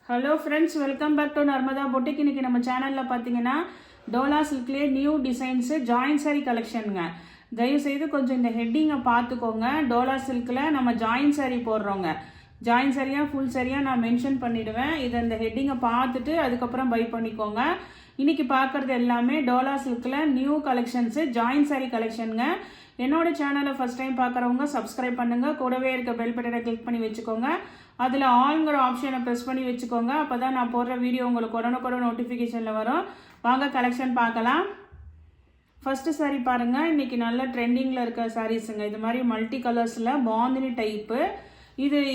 Hello friends, welcome back to Narmada boutique. இன்னைக்கு நம்ம சேனலில் பார்த்தீங்கன்னா டோலா சில்க்லேயே நியூ டிசைன்ஸு ஜாயின் சாரி கலெக்ஷனுங்க. தயவுசெய்து கொஞ்சம் இந்த ஹெட்டிங்கை பார்த்துக்கோங்க. டோலா சில்கில் நம்ம ஜாயின் சாரி போடுறோங்க. ஜாயின் சாரியாக ஃபுல் சாரியாக நான் மென்ஷன் பண்ணிவிடுவேன். இதை இந்த ஹெட்டிங்கை பார்த்துட்டு அதுக்கப்புறம் பை பண்ணிக்கோங்க. இன்றைக்கி பார்க்குறது எல்லாமே டோலா சில்கில் நியூ கலெக்ஷன்ஸு ஜாயின் சாரி கலெக்ஷனுங்க. என்னோட சேனலை ஃபஸ்ட் டைம் பார்க்குறவங்க சப்ஸ்கிரைப் பண்ணுங்கள். கூடவே இருக்க பெல் பட்டனை கிளிக் பண்ணி வச்சுக்கோங்க. அதில் ஆல்ங்கிற ஆப்ஷனை ப்ரெஸ் பண்ணி வச்சுக்கோங்க. அப்போ தான் நான் போடுற வீடியோ உங்களுக்கு உடனுக்குடன் நோட்டிஃபிகேஷனில் வரும். வாங்க கலெக்ஷன் பார்க்கலாம். ஃபஸ்ட்டு சாரீ பாருங்கள். இன்றைக்கி நல்ல ட்ரெண்டிங்கில் இருக்க சாரீஸுங்க. இது மாதிரி மல்டி கலர்ஸில் பாந்தினி டைப்பு.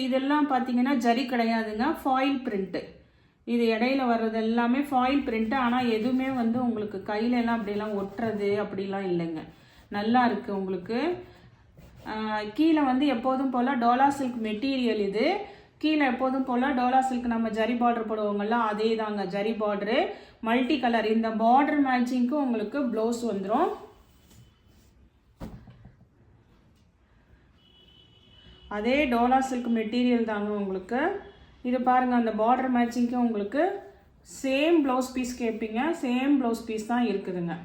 இதெல்லாம் பார்த்தீங்கன்னா ஜரி கிடையாதுங்க, ஃபாயில் பிரிண்ட்டு. இது இடையில வர்றது எல்லாமே ஃபாயில் பிரிண்ட்டு. ஆனால் எதுவுமே வந்து உங்களுக்கு கையிலலாம் அப்படிலாம் ஒட்டுறது அப்படிலாம் இல்லைங்க. நல்லா இருக்குது உங்களுக்கு. கீழே வந்து எப்போதும் போல் டோலா சில்க் மெட்டீரியல். இது கீழே எப்போதும் போல் டோலா சில்க் நம்ம ஜரி பார்டர் போடுவோங்கள்லாம் அதே தாங்க, ஜரி பார்டரு மல்டி கலர். இந்த பார்டர் மேட்சிங்க்கு உங்களுக்கு ப்ளவுஸ் வந்துடும். அதே டோலா சில்க் மெட்டீரியல் தாங்க உங்களுக்கு. இது பாருங்கள், அந்த பார்டர் மேட்சிங்க்கு உங்களுக்கு சேம் ப்ளவுஸ் பீஸ் கேட்பீங்க. சேம் ப்ளவுஸ் பீஸ் தான் இருக்குதுங்க.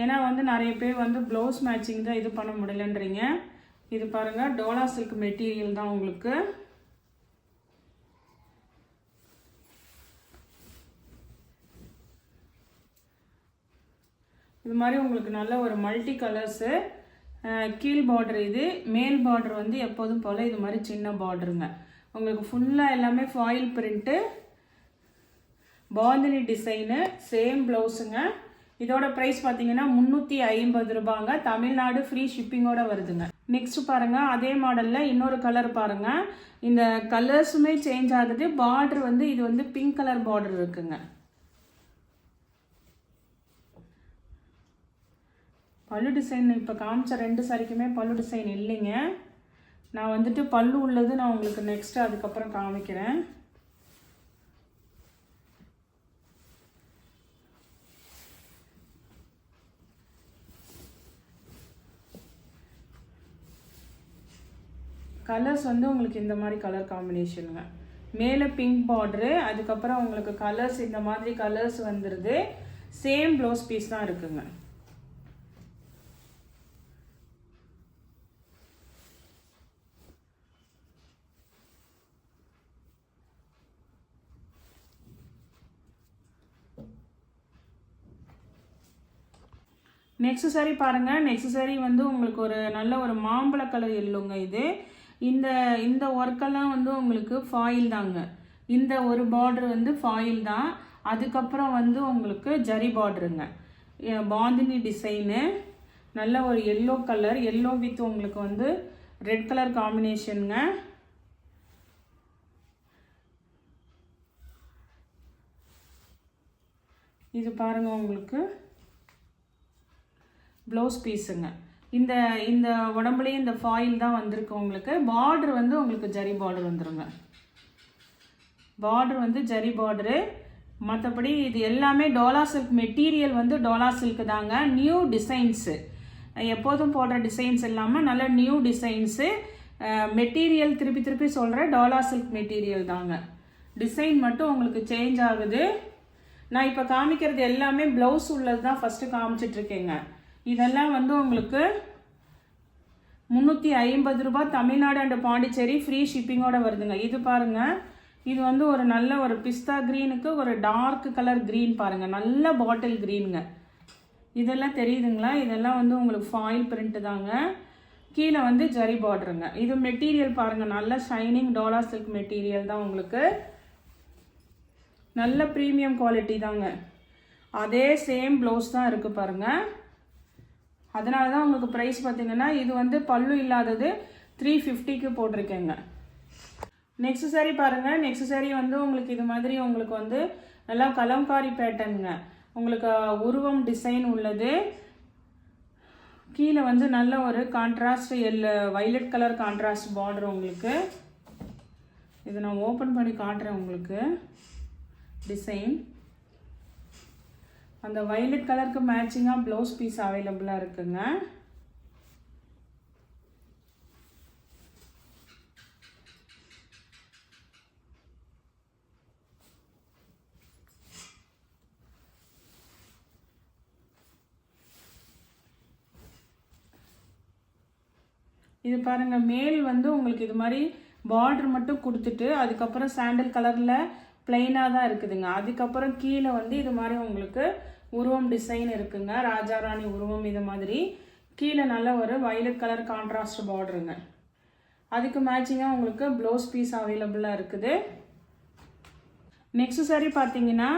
ஏன்னா வந்து நிறைய பேர் வந்து ப்ளவுஸ் மேட்சிங் தான் இது பண்ண முடியலன்றீங்க. இது பாருங்கள், டோலா சில்க் மெட்டீரியல் தான் உங்களுக்கு. இது மாதிரி உங்களுக்கு நல்ல ஒரு மல்டி கலர்ஸு. கீழ் பார்டர், இது மேல் பார்டர் வந்து எப்போதும் போல் இது மாதிரி சின்ன பார்டருங்க. உங்களுக்கு ஃபுல்லாக எல்லாமே foil print, bandhani design, same ப்ளவுஸுங்க. இதோட ப்ரைஸ் பார்த்தீங்கன்னா 350 ரூபாங்க. தமிழ்நாடு ஃப்ரீ ஷிப்பிங்கோட வருதுங்க. நெக்ஸ்ட் பாருங்கள், அதே மாடலில் இன்னொரு கலர் பாருங்கள். இந்த கலர்ஸுமே சேஞ்ச் ஆகுது. பார்டர் வந்து இது வந்து பிங்க் கலர் பார்டர் இருக்குங்க. பல்லு டிசைன் இப்போ காமிச்ச 2 சாரிக்குமே பல்லு டிசைன் இல்லைங்க. நான் வந்துட்டு பல்லு உள்ளது நான் உங்களுக்கு நெக்ஸ்ட்டு அதுக்கப்புறம் காமிக்கிறேன். கலர்ஸ் வந்து உங்களுக்கு இந்த மாதிரி கலர் காம்பினேஷனுங்க. மேலே பிங்க் பார்டரு, அதுக்கப்புறம் உங்களுக்கு கலர்ஸ் இந்த மாதிரி கலர்ஸ் வந்துடுது. சேம் ப்ளவுஸ் பீஸ் தான் இருக்குங்க. நெக்ஸ்ட் சாரி பாருங்கள். நெக்ஸ்ட் சாரி வந்து உங்களுக்கு ஒரு நல்ல ஒரு மாம்பழ கலர் எல்லோங்க. இது இந்த ஒர்க்கெல்லாம் வந்து உங்களுக்கு ஃபாயில் தாங்க. இந்த ஒரு பார்டர் வந்து ஃபாயில் தான். அதுக்கப்புறம் வந்து உங்களுக்கு ஜரி பார்டருங்க. பாந்தினி டிசைனு, நல்ல ஒரு எல்லோ கலர், எல்லோ வித் உங்களுக்கு வந்து ரெட் கலர் காம்பினேஷனுங்க. இது பாருங்கள், உங்களுக்கு ப்ளவுஸ் பீஸுங்க. இந்த உடம்புலேயும் இந்த ஃபாயில் தான் வந்திருக்கு உங்களுக்கு. பார்டர் வந்து உங்களுக்கு ஜரி பார்டர் வந்துடுங்க. பார்டர் வந்து ஜரி பார்டரு. மற்றபடி இது எல்லாமே டோலா சில்க் மெட்டீரியல் வந்து டோலா சில்க் தாங்க. நியூ டிசைன்ஸு, எப்போதும் போடுற டிசைன்ஸ் இல்லாமல் நல்ல நியூ டிசைன்ஸு. மெட்டீரியல் திருப்பி சொல்கிற டோலா சில்க் மெட்டீரியல் தாங்க. டிசைன் மட்டும் உங்களுக்கு சேஞ்ச் ஆகுது. நான் இப்போ காமிக்கிறது எல்லாமே ப்ளவுஸ் உள்ளது தான் ஃபஸ்ட்டு காமிச்சிட்ருக்கேங்க. இதெல்லாம் வந்து உங்களுக்கு 350 ரூபா. தமிழ்நாடு அண்ட் பாண்டிச்சேரி ஃப்ரீ ஷிப்பிங்கோட வருதுங்க. இது பாருங்கள், இது வந்து ஒரு நல்ல ஒரு பிஸ்தா க்ரீனுக்கு ஒரு டார்க் கலர் க்ரீன் பாருங்கள். நல்ல பாட்டில் க்ரீனுங்க. இதெல்லாம் தெரியுதுங்களா? இதெல்லாம் வந்து உங்களுக்கு ஃபாயில் பிரிண்ட்டு தாங்க. கீழே வந்து ஜரி பார்டருங்க. இது மெட்டீரியல் பாருங்கள், நல்ல ஷைனிங் டோலா சில்க் மெட்டீரியல் தான் உங்களுக்கு. நல்ல ப்ரீமியம் குவாலிட்டி தாங்க. அதே சேம் ப்ளவுஸ் தான் இருக்குது பாருங்கள். அதனால தான் உங்களுக்கு ப்ரைஸ் பார்த்தீங்கன்னா இது வந்து பல்லு இல்லாதது 350க்கு போட்டிருக்கேங்க. நெக்ஸ்ட் சாரி பாருங்கள். நெக்ஸ்ட் சாரி வந்து உங்களுக்கு இது மாதிரி உங்களுக்கு வந்து நல்லா கலம்காரி பேட்டர்னுங்க. உங்களுக்கு உருவம் டிசைன் உள்ளது. கீழே வந்து நல்ல ஒரு contrast violet colour contrast border உங்களுக்கு. இதை நான் ஓப்பன் பண்ணி காட்டுறேன் உங்களுக்கு. டிசைன் அந்த வைலட் கலருக்கு மேட்சிங்காக ப்ளவுஸ் பீஸ் அவைலபிளாக இருக்குங்க. இது பாருங்கள், மேல் வந்து உங்களுக்கு இது மாதிரி பார்டர் மட்டும் கொடுத்துட்டு அதுக்கப்புறம் சாண்டல் கலரில் பிளெயினாக தான் இருக்குதுங்க. அதுக்கப்புறம் கீழே வந்து இது மாதிரி உங்களுக்கு உருவம் டிசைன் இருக்குங்க, ராஜாராணி உருவம். இது மாதிரி கீழே நல்ல ஒரு வயலட் கலர் கான்ட்ராஸ்ட் பார்டருங்க. அதுக்கு மேட்சிங்காக உங்களுக்கு ப்ளவுஸ் பீஸ் அவைலபிளாக இருக்குது. நெக்ஸ்ட் சாரி பார்த்தீங்கன்னா,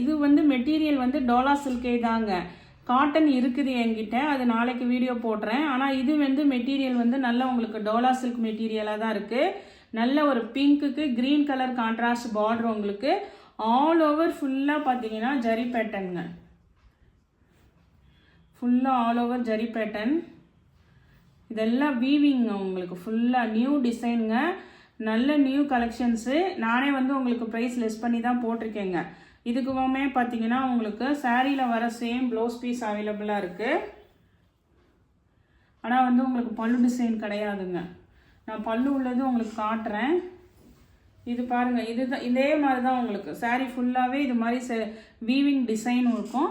இது வந்து மெட்டீரியல் வந்து டோலா சில்கே தாங்க. காட்டன் இருக்குது என்கிட்ட, அது நாளைக்கு வீடியோ போடுறேன். ஆனால் இது வந்து மெட்டீரியல் வந்து நல்ல உங்களுக்கு டோலா சில்க் மெட்டீரியலாக தான் இருக்குது. நல்ல ஒரு பிங்க்குக்கு க்ரீன் கலர் கான்ட்ராஸ்ட் பார்டர் உங்களுக்கு ஆல் ஓவர் ஃபுல்லாக பார்த்தீங்கன்னா ஜரி பேட்டர்னுங்க. ஃபுல்லாக ஆல் ஓவர் ஜரி பேட்டர்ன். இதெல்லாம் வீவிங்க உங்களுக்கு ஃபுல்லாக நியூ டிசைனுங்க, நல்ல நியூ கலெக்ஷன்ஸு. நானே வந்து உங்களுக்கு ப்ரைஸ் லெஸ் பண்ணி தான் போட்டிருக்கேங்க. இதுக்குமே பார்த்தீங்கன்னா உங்களுக்கு சாரியில் வர சேம் ப்ளவுஸ் பீஸ் அவைலபிளாக இருக்குது. ஆனால் வந்து உங்களுக்கு பல்லு டிசைன் கிடையாதுங்க. நான் பல்லு உள்ளது உங்களுக்கு காட்டுறேன். இது பாருங்கள், இதுதான் இதே மாதிரி தான் உங்களுக்கு சாரீ ஃபுல்லாகவே இது மாதிரி வீவிங் டிசைன் இருக்கும்.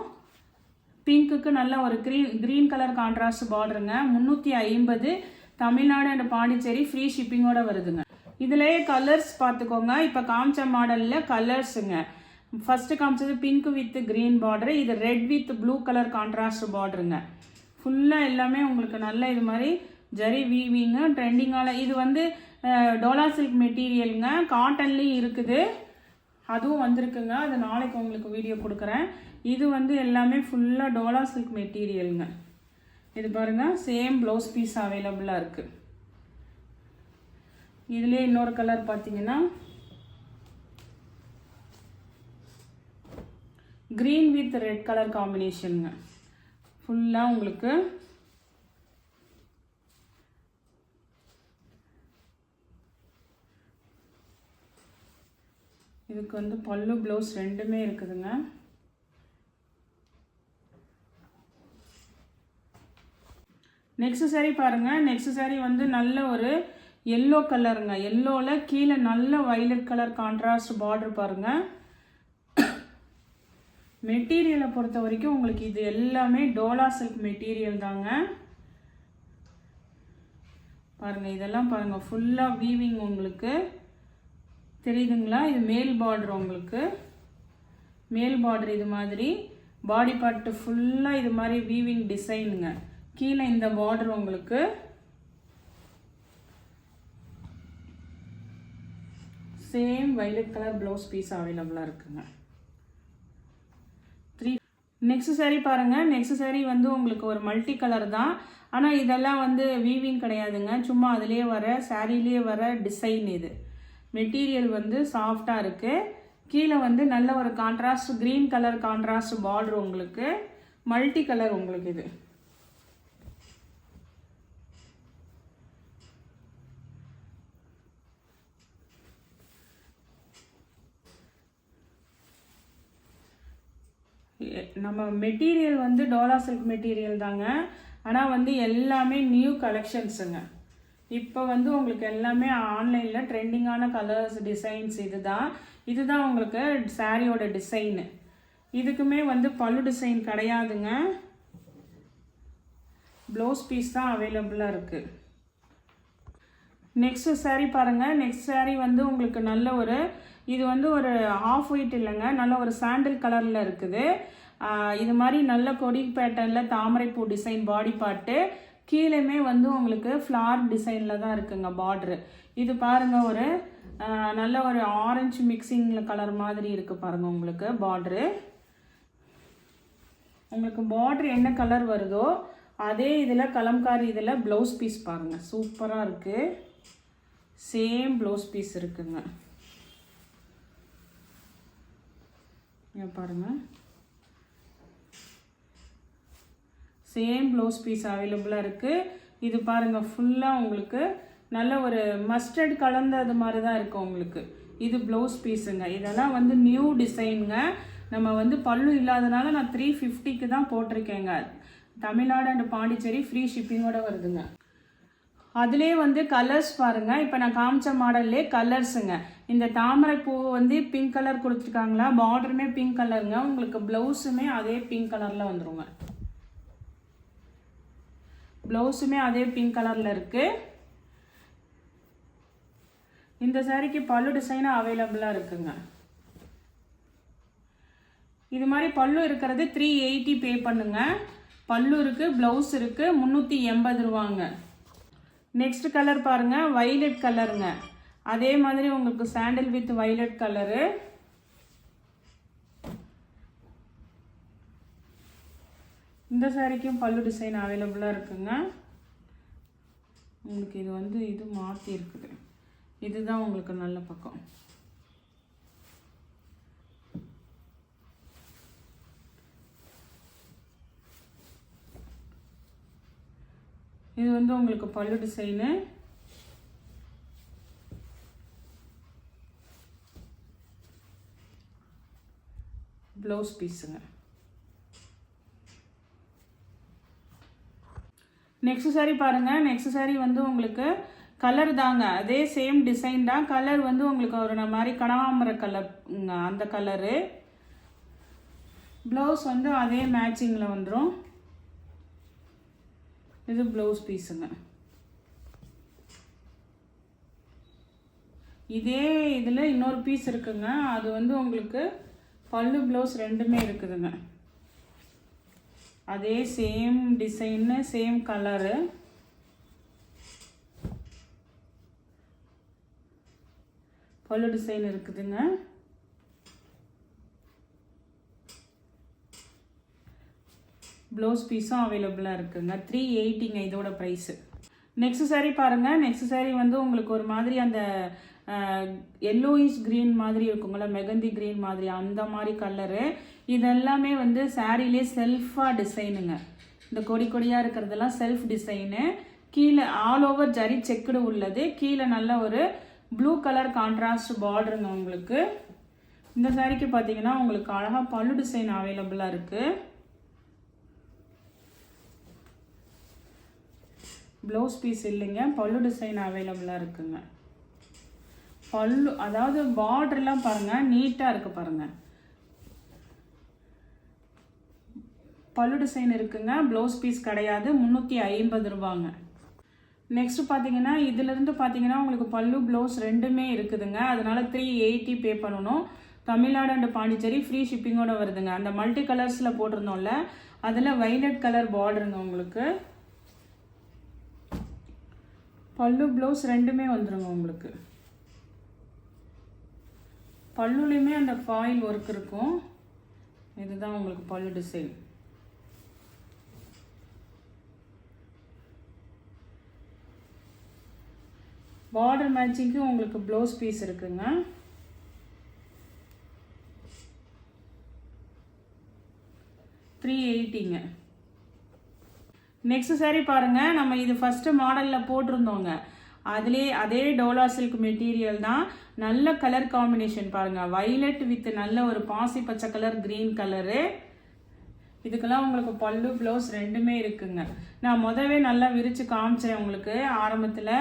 பிங்க்குக்கு நல்ல ஒரு க்ரீன் கலர் கான்ட்ராஸ்ட் பார்டருங்க. 350 தமிழ்நாடு அண்ட் பாண்டிச்சேரி ஃப்ரீ ஷிப்பிங்கோட வருதுங்க. இதுலேயே கலர்ஸ் பார்த்துக்கோங்க. இப்போ காமிச்ச மாடலில் கலர்ஸுங்க. ஃபஸ்ட்டு காமிச்சது பிங்க் வித் க்ரீன் பார்டரு, இது red with blue colour contrast பார்டருங்க. ஃபுல்லாக எல்லாமே உங்களுக்கு நல்ல இது மாதிரி ஜரி வீவிங்கு ட்ரெண்டிங்கான. இது வந்து டோலா சில்க் மெட்டீரியலுங்க, காட்டன்லேயும் இருக்குது, அதுவும் வந்திருக்குங்க. அது நாளைக்கு உங்களுக்கு வீடியோ கொடுக்குறேன். இது வந்து எல்லாமே ஃபுல்லாக டோலா சில்க் மெட்டீரியலுங்க. இது பாருங்கள், சேம் ப்ளவுஸ் பீஸ் அவைலபிளாக இருக்குது. இதுலேயே இன்னொரு கலர் பார்த்தீங்கன்னா க்ரீன் வித் ரெட் கலர் காம்பினேஷனுங்க. ஃபுல்லாக உங்களுக்கு இதுக்கு வந்து பல்லு ப்ளவுஸ் ரெண்டுமே இருக்குதுங்க. நெக்ஸ்ட் சாரீ பாருங்கள். நெக்ஸ்ட் சாரீ வந்து நல்ல ஒரு எல்லோ கலருங்க. எல்லோவில் கீழே நல்ல வயலட் கலர் கான்ட்ராஸ்ட் பார்டர் பாருங்கள். மெட்டீரியலை பொறுத்த வரைக்கும் உங்களுக்கு இது எல்லாமே டோலா சில்க் மெட்டீரியல் தாங்க. பாருங்கள், இதெல்லாம் பாருங்கள் ஃபுல்லாக வீவிங் உங்களுக்கு தெரியுதுங்களா? இது மேல் பார்டர், உங்களுக்கு மேல் பார்டர் இது மாதிரி பாடி பார்ட்டு ஃபுல்லாக இது மாதிரி வீவிங் டிசைனுங்க. கீழே இந்த பார்டர் உங்களுக்கு same violet colour blouse piece அவைலபிளாக இருக்குங்க. நெக்ஸ்ட் சாரீ பாருங்கள். நெக்ஸ்ட் சாரீ வந்து உங்களுக்கு ஒரு மல்டி கலர் தான். ஆனால் இதெல்லாம் வந்து வீவிங் கிடையாதுங்க, சும்மா அதிலே வர சாரீலேயே வர டிசைன். இது மெட்டீரியல் வந்து சாஃப்டாக இருக்குது. கீழே வந்து நல்ல ஒரு contrast green colour contrast border உங்களுக்கு மல்டி கலர் உங்களுக்கு. இது நம்ம மெட்டீரியல் வந்து டோலா சில்க் மெட்டீரியல் தாங்க. ஆனால் வந்து எல்லாமே நியூ கலெக்ஷன்ஸுங்க. இப்போ வந்து உங்களுக்கு எல்லாமே ஆன்லைனில் ட்ரெண்டிங்கான கலர்ஸ் டிசைன்ஸ். இதுதான் உங்களுக்கு சாரியோட டிசைனு. இதுக்குமே வந்து பல்லு டிசைன் கிடையாதுங்க, ப்ளவுஸ் பீஸ் தான் அவைலபிளாக இருக்குது. நெக்ஸ்ட் சாரீ பாருங்கள். நெக்ஸ்ட் சாரீ வந்து உங்களுக்கு நல்ல ஒரு இது வந்து ஒரு ஆஃப் ஒயிட் இல்லைங்க, நல்ல ஒரு சாண்டில் கலரில் இருக்குது. இது மாதிரி நல்ல கொடி பேட்டர்னில் தாமரைப்பூ டிசைன் பாடி பார்ட்டு. கீழேயுமே வந்து உங்களுக்கு ஃப்ளார் டிசைனில் தான் இருக்குங்க பார்ட்ரு. இது பாருங்கள், ஒரு நல்ல ஒரு ஆரஞ்சு மிக்சிங்கில் கலர் மாதிரி இருக்குது பாருங்கள் உங்களுக்கு பார்ட்ரு. உங்களுக்கு பார்ட்ரு என்ன கலர் வருதோ அதே இதில் கலம்காரி இதில் ப்ளவுஸ் பீஸ் பாருங்கள், சூப்பராக இருக்குது. சேம் ப்ளவுஸ் பீஸ் இருக்குங்க. பாருங்கள், சேம் ப்ளவுஸ் பீஸ் அவைலபிளாக இருக்குது. இது பாருங்கள், ஃபுல்லாக உங்களுக்கு நல்ல ஒரு மஸ்டர்ட் கலந்தது மாதிரி தான் இருக்குது உங்களுக்கு. இது ப்ளவுஸ் பீஸுங்க. இதெல்லாம் வந்து நியூ டிசைனுங்க. நம்ம வந்து பல்லு இல்லாதனால நான் 350க்கு தான் போட்டிருக்கேங்க. தமிழ்நாடு அண்ட் பாண்டிச்சேரி ஃப்ரீ ஷிப்பிங்கோட வருதுங்க. அதிலே வந்து கலர்ஸ் பாருங்கள். இப்போ நான் காமிச்ச மாடல்லே கலர்ஸுங்க. இந்த தாமரை பூ வந்து பிங்க் கலர் கொடுத்துருக்காங்களா, பார்டருமே பிங்க் கலருங்க. உங்களுக்கு ப்ளவுஸுமே அதே பிங்க் கலரில் வந்துருங்க. ப்ளவுஸுமே அதே பிங்க் கலரில் இருக்குது. இந்த சாரிக்கு பல்லு டிசைனும் அவைலபிளாக இருக்குங்க. இது மாதிரி பல்லு இருக்கிறது 380 பே பண்ணுங்க. பல்லு இருக்குது, ப்ளவுஸ் இருக்குது, 380 ரூபாங்க. நெக்ஸ்ட் கலர் பாருங்கள், வைலட் கலருங்க. அதே மாதிரி உங்களுக்கு சாண்டில் வித் வைலட் கலரு. இந்த சாரிக்கும் பல்லு டிசைன் அவைலபிளாக இருக்குங்க. உங்களுக்கு இது மாற்றி இருக்குது. இதுதான் உங்களுக்கு நல்ல பக்கம். இது உங்களுக்கு பல்லு டிசைனு. ப்ளவுஸ் பீஸுங்க. நெக்ஸ்ட் சாரி பாருங்கள். நெக்ஸ்ட் சாரி உங்களுக்கு கலர் தாங்க, அதே சேம் டிசைன் தான். கலர் உங்களுக்கு ஒரு மாதிரி கனகாம்பர கலர், அந்த கலரு. ப்ளவுஸ் அதே மேட்சிங்கில் வந்துடும். இது ப்ளவுஸ் பீஸுங்க. இதே இதில் இன்னொரு பீஸ் இருக்குங்க. அது உங்களுக்கு பல்லு ப்ளவுஸ் ரெண்டுமே இருக்குதுங்க. அதே சேம் டிசைன்னு, சேம் கலரு. பல்லு டிசைன் இருக்குதுங்க. ப்ளவுஸ் பீஸும் அவைலபிளாக இருக்குங்க. 380ங்க இதோட ப்ரைஸு. நெக்ஸ்ட் சாரீ பாருங்கள். நெக்ஸ்ட் சாரீ உங்களுக்கு ஒரு மாதிரி அந்த எல்லோயிஷ் க்ரீன் மாதிரி இருக்குங்களா, மெகந்தி க்ரீன் மாதிரி, அந்த மாதிரி கலரு. இதெல்லாமே சாரீலே செல்ஃபாக டிசைனுங்க. இந்த கொடி கொடியாக இருக்கிறதெல்லாம் செல்ஃப் டிசைனு. கீழே ஆல் ஓவர் ஜரி செக்குடு உள்ளது. கீழே நல்ல ஒரு ப்ளூ கலர் கான்ட்ராஸ்ட் பார்டருங்க உங்களுக்கு. இந்த சாரீக்கு பார்த்தீங்கன்னா உங்களுக்கு அழகாக பல்லு டிசைன் அவைலபிளாக இருக்குது. ப்ளவுஸ் பீஸ் இல்லைங்க, பல்லு டிசைன் அவைலபிளாக இருக்குங்க. பல்லு அதாவது பார்டர்லாம் பாருங்கள், நீட்டாக இருக்குது பாருங்கள். பல்லு டிசைன் இருக்குங்க. ப்ளவுஸ் பீஸ் கிடையாது. 350 ரூபாங்க. நெக்ஸ்ட் பார்த்தீங்கன்னா இதிலிருந்து பார்த்தீங்கன்னா உங்களுக்கு பல்லு ப்ளவுஸ் ரெண்டுமே இருக்குதுங்க. அதனால 380 பே பண்ணணும். தமிழ்நாடு அண்ட் பாண்டிச்சேரி ஃப்ரீ ஷிப்பிங்கோட வருதுங்க. அந்த மல்டி கலர்ஸில் போட்டிருந்தோம்ல, அதில் வைலட் கலர் பார்டருங்க உங்களுக்கு. பல்லு ப்ளவுஸ் ரெண்டுமே வந்துடுங்க உங்களுக்கு. பல்லுலையுமே அந்த ஃபாயில் ஒர்க் இருக்கும். இதுதான் உங்களுக்கு பல்லு டிசைன். பார்டர் மேட்சிங்க்கு உங்களுக்கு ப்ளவுஸ் பீஸ் இருக்குங்க. $380ங்க. நெக்ஸ்ட் சாரீ பாருங்க. நம்ம இது ஃபர்ஸ்ட் மாடல்ல போட்டிருந்தோங்க. அதே டோலா சில்க் மெட்டீரியல் தான். நல்ல கலர் காம்பினேஷன் பாருங்க. வைலட் வித் நல்ல ஒரு பாசி பச்சை கலர், கிரீன் கலரு. இதுக்கெல்லாம் உங்களுக்கு பல்லு ப்ளவுஸ் ரெண்டுமே இருக்குங்க. நான் முதவே நல்லா விரிச்சு காமிச்சேன் உங்களுக்கு ஆரம்பத்தில்.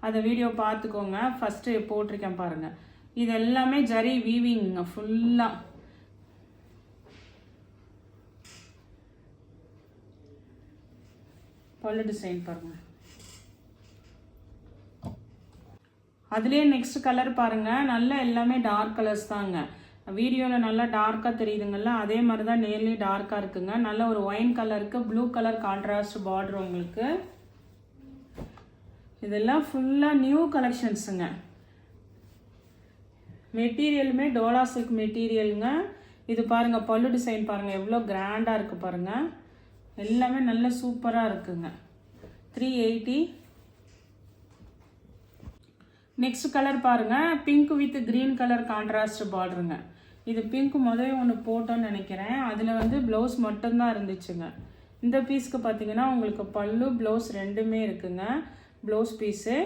அதை வீடியோ பார்த்துக்கோங்க. ஃபஸ்ட்டு போட்டிருக்கேன் பாருங்கள். இது எல்லாமே ஜரி வீவிங்க ஃபுல்லாக. பல்லு டிசைன் பாருங்கள். அதுலேயே நெக்ஸ்ட் கலர் பாருங்கள். நல்லா எல்லாமே டார்க் கலர்ஸ் தாங்க. வீடியோவில் நல்லா டார்க்காக தெரியுதுங்கள்ல, அதே மாதிரி தான் நேர்லேயே டார்க்காக இருக்குங்க. நல்ல ஒரு ஒயின் கலருக்கு ப்ளூ கலர் கான்ட்ராஸ்ட் பார்டர் உங்களுக்கு. இதெல்லாம் ஃபுல்லாக நியூ கலெக்ஷன்ஸுங்க. மெட்டீரியலுமே டோலா சில்க் மெட்டீரியலுங்க. இது பாருங்கள், பல்லு டிசைன் பாருங்கள் எவ்வளோ கிராண்டாக இருக்குது பாருங்கள். எல்லாமே நல்ல சூப்பராக இருக்குங்க. 380. நெக்ஸ்ட் கலர் பாருங்கள். Pink with green colour contrast பார்டருங்க. இது பிங்க் முதவே ஒன்று போட்டோன்னு நினைக்கிறேன். அதில் ப்ளவுஸ் மட்டும்தான் இருந்துச்சுங்க. இந்த பீஸ்க்கு பார்த்தீங்கன்னா உங்களுக்கு பல்லு ப்ளவுஸ் ரெண்டுமே இருக்குங்க. ப்ளவுஸ் பீஸு,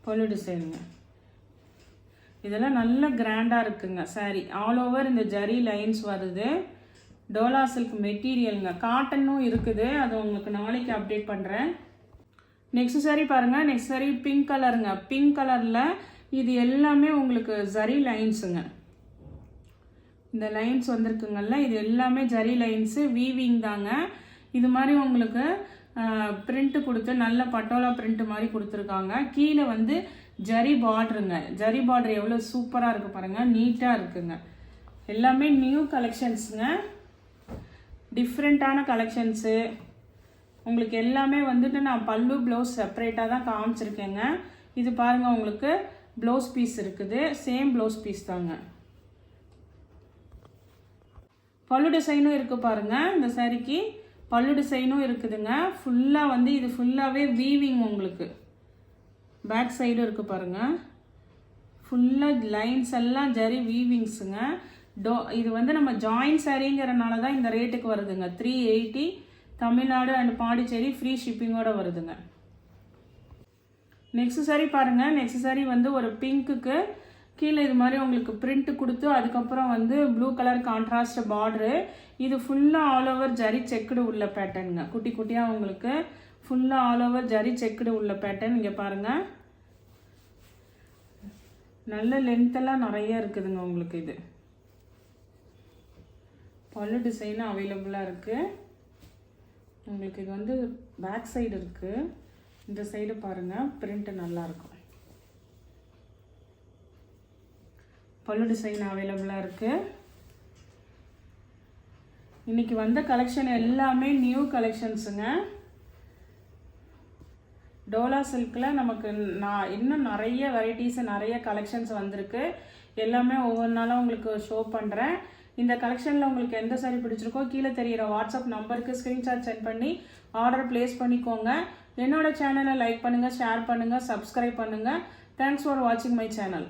பல்லு டிசைனுங்க. இதெல்லாம் நல்ல கிராண்டாக இருக்குங்க சாரீ. ஆல் ஓவர் இந்த ஜரி லைன்ஸ் வருது. டோலா சில்க் மெட்டீரியலுங்க. காட்டனும் இருக்குது. அது உங்களுக்கு நாளைக்கு அப்டேட் பண்ணுறேன். நெக்ஸ்ட் சாரீ பாருங்கள். நெக்ஸ்ட் சாரீ பிங்க் கலருங்க. பிங்க் கலரில் இது எல்லாமே உங்களுக்கு ஜரி லைன்ஸுங்க. இந்த லைன்ஸ் வந்திருக்குங்கள்ல, இது எல்லாமே ஜரி லைன்ஸு, வீவிங் தாங்க. இது மாதிரி உங்களுக்கு பிரிண்ட் கொடுத்து நல்ல பட்டோலா பிரிண்ட் மாதிரி கொடுத்துருக்காங்க. கீழே வந்து ஜரி பார்டருங்க. ஜரி பார்டர் எவ்வளோ சூப்பராக இருக்குது பாருங்கள், நீட்டாக இருக்குங்க. எல்லாமே நியூ கலெக்ஷன்ஸுங்க, டிஃப்ரெண்ட்டான கலெக்ஷன்ஸு. உங்களுக்கு எல்லாமே வந்துட்டு நான் பல்லு ப்ளவுஸ் செப்பரேட்டாக தான் காமிச்சிருக்கேங்க. இது பாருங்கள், உங்களுக்கு ப்ளவுஸ் பீஸ் இருக்குது, சேம் ப்ளவுஸ் பீஸ் தாங்க. பல்லு டிசைனும் இருக்குது பாருங்கள். இந்த சாரிக்கு பல்லு டிசைனும் இருக்குதுங்க. ஃபுல்லாக வந்து இது ஃபுல்லாகவே வீவிங். உங்களுக்கு பேக் சைடும் இருக்குது பாருங்கள். ஃபுல்லாக லைன்ஸ் எல்லாம் ஜரி வீவிங்ஸுங்க. இது வந்து நம்ம ஜாயின் சாரிங்கிறனால தான் இந்த ரேட்டுக்கு வருதுங்க. 380 தமிழ்நாடு அண்ட் பாண்டிச்சேரி ஃப்ரீ ஷிப்பிங்கோட வருதுங்க. நெக்ஸ்ட் சாரி பாருங்கள். நெக்ஸ்ட் சாரி வந்து ஒரு பிங்க்குக்கு கீழே இது மாதிரி உங்களுக்கு பிரிண்ட் கொடுத்து அதுக்கப்புறம் வந்து ப்ளூ கலர் கான்ட்ராஸ்ட் பார்டரு. இது ஃபுல்லாக ஆல் ஓவர் ஜரி செக்குடு உள்ள பேட்டர்னுங்க. குட்டி குட்டியாக உங்களுக்கு ஃபுல்லாக ஆல் ஓவர் ஜரி செக்குடு உள்ள பேட்டர்ன். இங்கே பாருங்கள், நல்ல லென்த்தெல்லாம் நிறைய இருக்குதுங்க. உங்களுக்கு இது பல்லு டிசைனும் அவைலபிளாக இருக்குது. உங்களுக்கு இது வந்து பேக் சைடு இருக்குது. இந்த சைடு பாருங்கள், பிரிண்ட் நல்லாயிருக்கும். பல்லு டிசைன் அவைலபிளாக இருக்குது. இன்றைக்கி வந்த கலெக்ஷன் எல்லாமே நியூ கலெக்ஷன்ஸுங்க. டோலா சில்கில் நமக்கு இன்னும் நிறைய வெரைட்டிஸ், நிறைய கலெக்ஷன்ஸ் வந்திருக்கு. எல்லாமே ஒவ்வொரு நாளும் உங்களுக்கு ஷோ பண்ணுறேன். இந்த கலெக்ஷனில் உங்களுக்கு எந்த சாரி பிடிச்சிருக்கோ கீழே தெரிகிற வாட்ஸ்அப் நம்பருக்கு ஸ்க்ரீன்ஷாட் சென்ட் பண்ணி ஆர்டர் ப்ளேஸ் பண்ணிக்கோங்க. என்னோட சேனலை லைக் பண்ணுங்கள், ஷேர் பண்ணுங்கள், சப்ஸ்கிரைப் பண்ணுங்கள். தேங்க்ஸ் ஃபார் வாட்சிங் மை சேனல்.